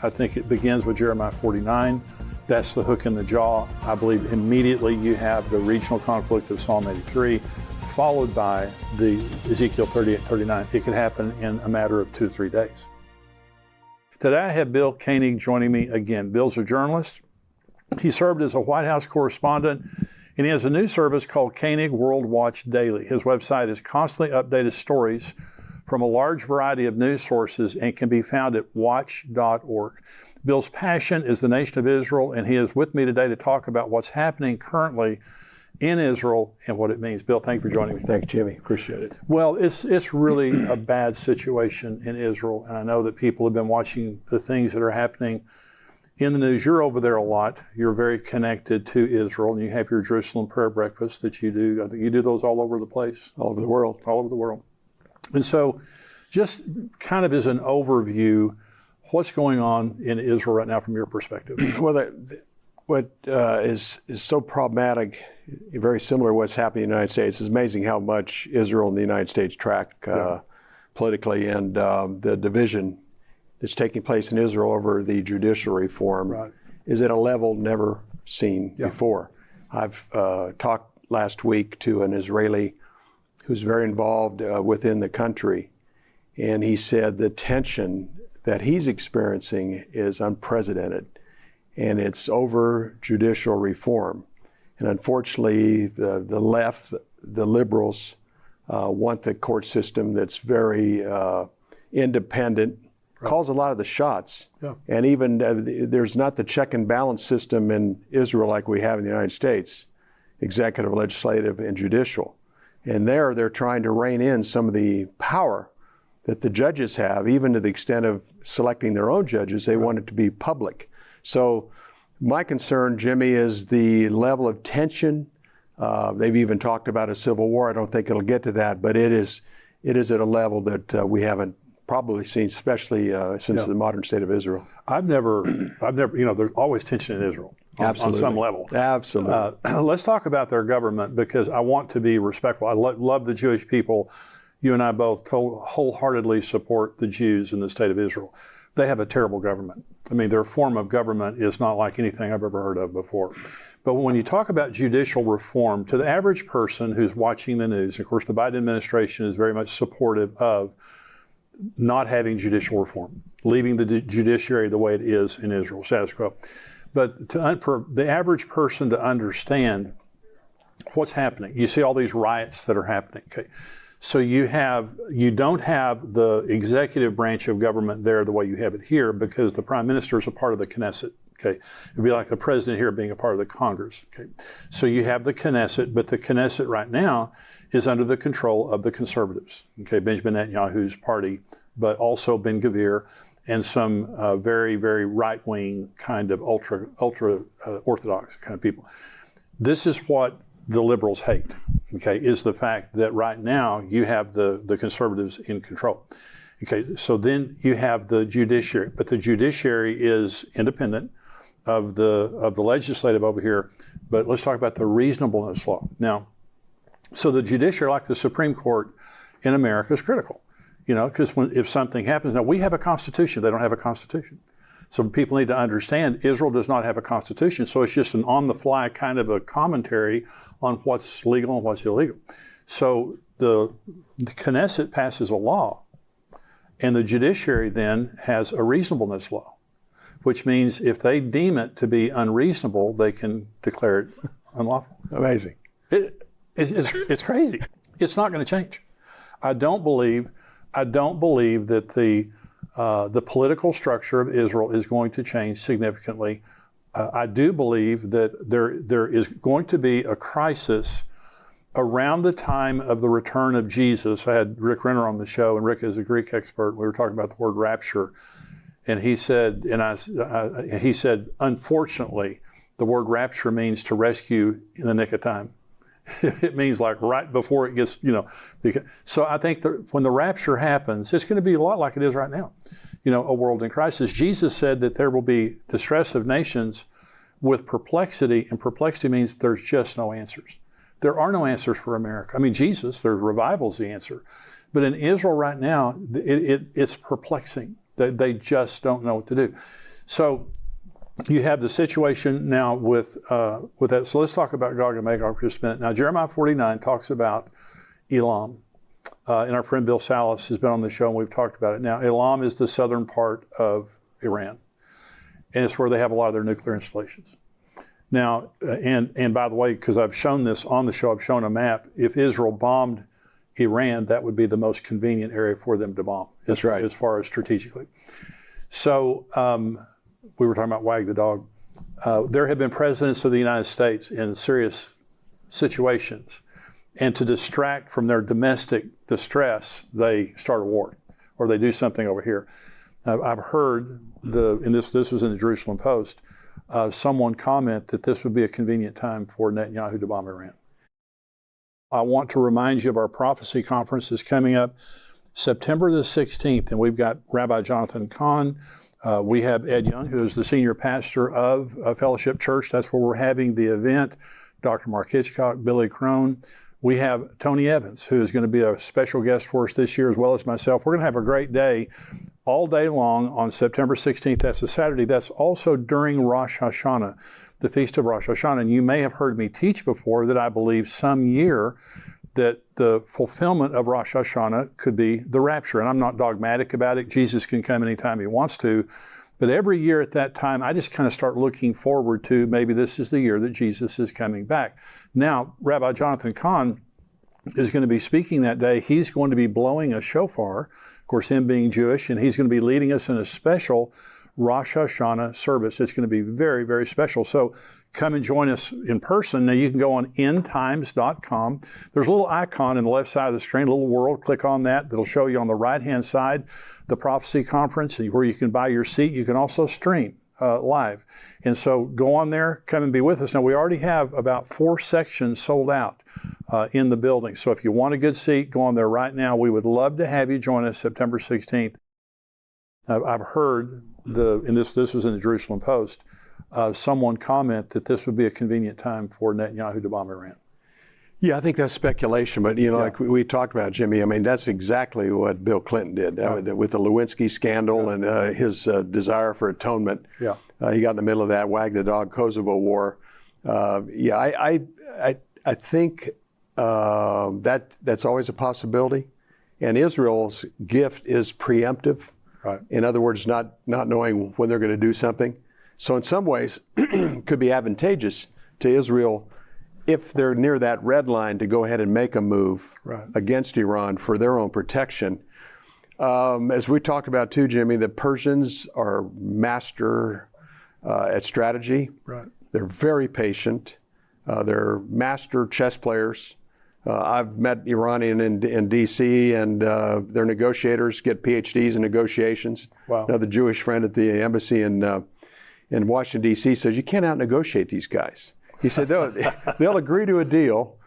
I think it begins with Jeremiah 49. That's the hook in the jaw. I believe immediately you have the regional conflict of Psalm 83, followed by the Ezekiel 38, 39. It could happen in a matter of 2 to 3 days. Today I have Bill Koenig joining me again. Bill's a journalist. He served as a White House correspondent, and he has a news service called Koenig World Watch Daily. His website is constantly updated stories from a large variety of news sources and can be found at watch.org. Bill's passion is the nation of Israel, and he is with me today to talk about what's happening currently in Israel and what it means. Bill, thank you for joining me. Thank you, Jimmy. Appreciate it. Well, it's really a bad situation in Israel, and I know that people have been watching the things that are happening in the news. You're over there a lot. You're very connected to Israel, and you have your Jerusalem prayer breakfast that you do. I think you do those all over the place. All over the world. All over the world. And so just kind of as an overview, what's going on in Israel right now from your perspective? Well, what is so problematic, very similar to what's happening in the United States. It's amazing how much Israel and the United States track politically, and the division that's taking place in Israel over the judicial reform is at a level never seen before. I've talked last week to an Israeli who's very involved within the country, and he said the tension that he's experiencing is unprecedented, and it's over judicial reform. And unfortunately, the left, the liberals, want the court system that's very independent, calls a lot of the shots. And even there's not the check and balance system in Israel like we have in the United States, executive, legislative, and judicial. And there they're trying to rein in some of the power that the judges have, even to the extent of selecting their own judges. They want it to be public. So my concern, Jimmy, is the level of tension. They've even talked about a civil war. I don't think it'll get to that, but it is at a level that we haven't probably seen, especially since the modern state of Israel. I've never, there's always tension in Israel on some level. Absolutely. Let's talk about their government, because I want to be respectful. I love the Jewish people. You and I both wholeheartedly support the Jews in the state of Israel. They have a terrible government. I mean, their form of government is not like anything I've ever heard of before. But when you talk about judicial reform, to the average person who's watching the news, of course, the Biden administration is very much supportive of not having judicial reform, leaving the judiciary the way it is in Israel, status quo. But for the average person to understand what's happening, you see all these riots that are happening. Okay. So you don't have the executive branch of government there the way you have it here, because the prime minister is a part of the Knesset. Okay, it'd be like the president here being a part of the Congress. Okay, so you have the Knesset, but the Knesset right now is under the control of the conservatives. Okay, Benjamin Netanyahu's party, but also Ben Gvir and some very, very right-wing kind of ultra orthodox kind of people. This is what the liberals hate, okay, is the fact that right now you have the conservatives in control. Okay, so then you have the judiciary, but the judiciary is independent of the legislative over here. But let's talk about the reasonableness law. Now, so the judiciary, like the Supreme Court in America, is critical, because if something happens, now we have a constitution, they don't have a constitution. So people need to understand Israel does not have a constitution, so it's just an on-the-fly kind of a commentary on what's legal and what's illegal. So the Knesset passes a law, and the judiciary then has a reasonableness law, which means if they deem it to be unreasonable, they can declare it unlawful. Amazing. It's crazy. It's not going to change. I don't believe that the political structure of Israel is going to change significantly. I do believe that there is going to be a crisis around the time of the return of Jesus. I had Rick Renner on the show, and Rick is a Greek expert. We were talking about the word rapture, and he said, unfortunately, the word rapture means to rescue in the nick of time. It means like right before it gets, So I think that when the rapture happens, it's going to be a lot like it is right now, a world in crisis. Jesus said that there will be distress of nations with perplexity, and perplexity means there's just no answers. There are no answers for America. I mean, there's revival's the answer. But in Israel right now, it's perplexing. They just don't know what to do. So you have the situation now with that. So let's talk about Gog and Magog for just a minute. Now, Jeremiah 49 talks about Elam. And our friend Bill Salas has been on the show and we've talked about it. Now, Elam is the southern part of Iran. And it's where they have a lot of their nuclear installations. Now, and by the way, because I've shown this on the show, I've shown a map. If Israel bombed Iran, that would be the most convenient area for them to bomb. That's right. As far as strategically. So we were talking about Wag the dog. There have been presidents of the United States in serious situations. And to distract from their domestic distress, they start a war or they do something over here. I've heard, and this was in the Jerusalem Post, someone comment that this would be a convenient time for Netanyahu to bomb Iran. I want to remind you of our prophecy conference that's coming up September the 16th, and we've got Rabbi Jonathan Kahn. We have Ed Young, who is the senior pastor of Fellowship Church. That's where we're having the event. Dr. Mark Hitchcock, Billy Crone. We have Tony Evans, who is going to be a special guest for us this year, as well as myself. We're going to have a great day all day long on September 16th. That's a Saturday. That's also during Rosh Hashanah, the Feast of Rosh Hashanah. And you may have heard me teach before that I believe some year that the fulfillment of Rosh Hashanah could be the rapture. And I'm not dogmatic about it. Jesus can come anytime he wants to. But every year at that time, I just kind of start looking forward to maybe this is the year that Jesus is coming back. Now, Rabbi Jonathan Kahn is going to be speaking that day. He's going to be blowing a shofar, of course, him being Jewish, and he's going to be leading us in a special Rosh Hashanah service. It's going to be very, very special. So come and join us in person. Now you can go on endtimes.com. There's a little icon on the left side of the screen, a little world. Click on that. That'll show you on the right-hand side the prophecy conference where you can buy your seat. You can also stream live. And so go on there, come and be with us. Now we already have about 4 sections sold out in the building. So if you want a good seat, go on there right now. We would love to have you join us September 16th. I've heard, and this was in the Jerusalem Post, someone comment that this would be a convenient time for Netanyahu to bomb Iran. Yeah, I think that's speculation, but like we talked about, Jimmy, I mean, that's exactly what Bill Clinton did with the Lewinsky scandal and his desire for atonement. Yeah, he got in the middle of that Wag the Dog Kosovo war. I think that's always a possibility, and Israel's gift is preemptive. Right. In other words, not knowing when they're going to do something. So in some ways, it could be advantageous to Israel if they're near that red line to go ahead and make a move against Iran for their own protection. As we talked about too, Jimmy, the Persians are master at strategy. Right. They're very patient. They're master chess players. I've met Iranian in D.C. and their negotiators get PhDs in negotiations. Wow. Another Jewish friend at the embassy in Washington, D.C. says, you can't out-negotiate these guys. He said they'll agree to a deal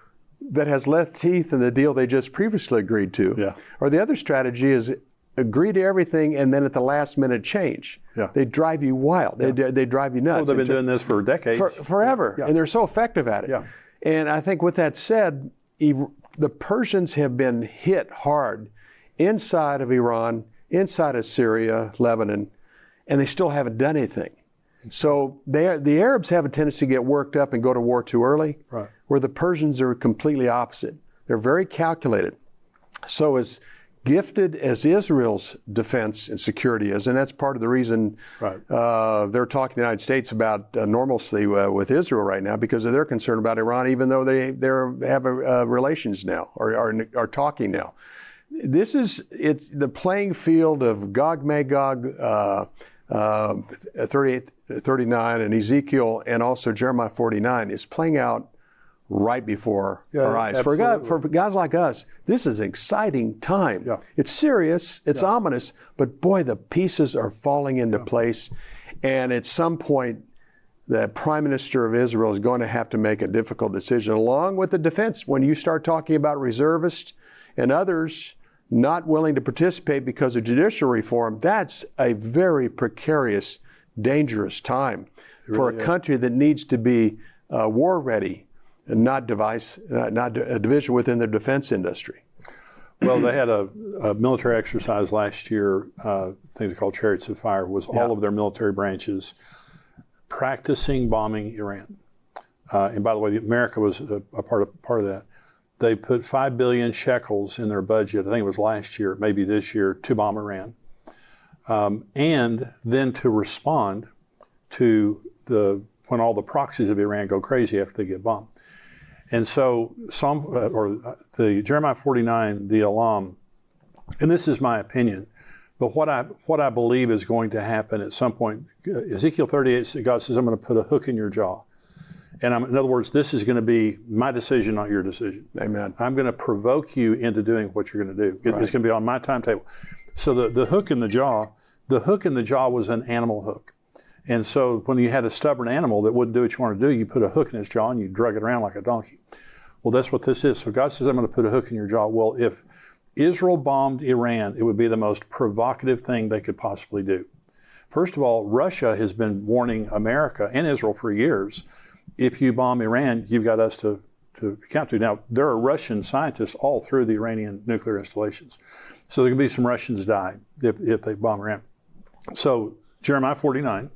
that has less teeth than the deal they just previously agreed to. Yeah. Or the other strategy is agree to everything and then at the last minute change. Yeah. They drive you wild. Yeah. They drive you nuts. Well, they've been doing this for decades. Forever. Yeah. And they're so effective at it. Yeah. And I think with that said, the Persians have been hit hard inside of Iran, inside of Syria, Lebanon, and they still haven't done anything. So the Arabs have a tendency to get worked up and go to war too early, where the Persians are completely opposite. They're very calculated. So as gifted as Israel's defense and security is, and that's part of the reason they're talking to the United States about normalcy with Israel right now, because they're concerned about Iran, even though they have relations now or are talking now. It's the playing field of Gog Magog, 39 and Ezekiel and also Jeremiah 49 is playing out right before our eyes. For guys like us, this is an exciting time. Yeah. It's serious, it's ominous, but boy, the pieces are falling into place. And at some point, the Prime Minister of Israel is going to have to make a difficult decision, along with the defense. When you start talking about reservists and others not willing to participate because of judicial reform, that's a very precarious, dangerous time for a country that needs to be war ready and not a division within the defense industry. Well, they had a military exercise last year, things called Chariots of Fire, was all of their military branches practicing bombing Iran. And by the way, America was a part of that. They put 5 billion shekels in their budget, I think it was last year, maybe this year, to bomb Iran. And then to respond to when all the proxies of Iran go crazy after they get bombed. And so the Jeremiah 49, the Elam, and this is my opinion, but what I believe is going to happen at some point, Ezekiel 38, God says, I'm going to put a hook in your jaw. And in other words, this is going to be my decision, not your decision. Amen. I'm going to provoke you into doing what you're going to do. Right. It's going to be on my timetable. So the hook in the jaw was an animal hook. And so when you had a stubborn animal that wouldn't do what you want to do, you put a hook in its jaw and you drug it around like a donkey. Well, that's what this is. So God says, I'm going to put a hook in your jaw. Well, if Israel bombed Iran, it would be the most provocative thing they could possibly do. First of all, Russia has been warning America and Israel for years, if you bomb Iran, you've got us to account to. Now, there are Russian scientists all through the Iranian nuclear installations. So there can be some Russians die if they bomb Iran. So Jeremiah 49,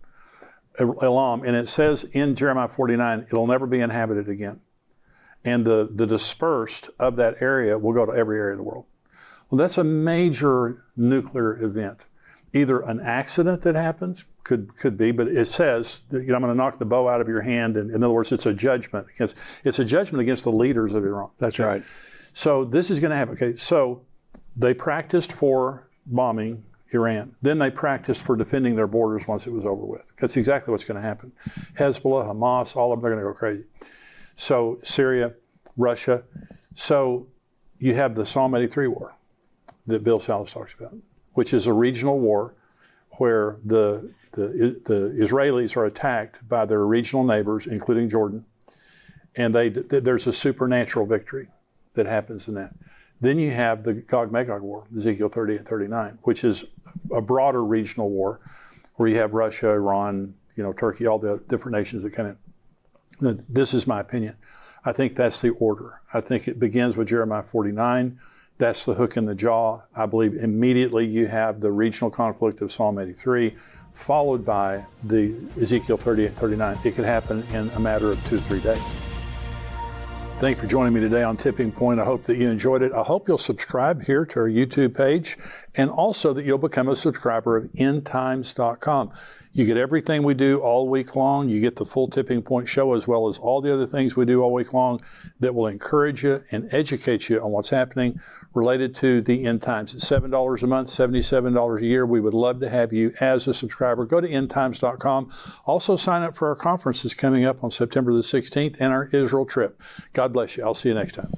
Elam, and it says in Jeremiah 49, it'll never be inhabited again. And the dispersed of that area will go to every area of the world. Well, that's a major nuclear event. Either an accident that happens, could be, but it says, I'm going to knock the bow out of your hand. And in other words, it's a judgment against the leaders of Iran. That's right. So this is going to happen. Okay, so they practiced for bombing Iran. Then they practiced for defending their borders once it was over with. That's exactly what's going to happen. Hezbollah, Hamas, all of them, they're going to go crazy. So Syria, Russia. So you have the Psalm 83 war that Bill Salas talks about, which is a regional war where the Israelis are attacked by their regional neighbors, including Jordan, and there's a supernatural victory that happens in that. Then you have the Gog-Magog war, Ezekiel 30 and 39, which is a broader regional war where you have Russia, Iran, Turkey, all the different nations that come in. This is my opinion. I think that's the order. I think it begins with Jeremiah 49. That's the hook in the jaw. I believe immediately you have the regional conflict of Psalm 83, followed by the Ezekiel 38 and 39. It could happen in a matter of 2-3 days. Thank you for joining me today on Tipping Point. I hope that you enjoyed it. I hope you'll subscribe here to our YouTube page, and also that you'll become a subscriber of endtimes.com. You get everything we do all week long. You get the full Tipping Point show, as well as all the other things we do all week long that will encourage you and educate you on what's happening related to the end times. It's $7 a month, $77 a year. We would love to have you as a subscriber. Go to endtimes.com. Also sign up for our conferences coming up on September the 16th and our Israel trip. God bless you. I'll see you next time.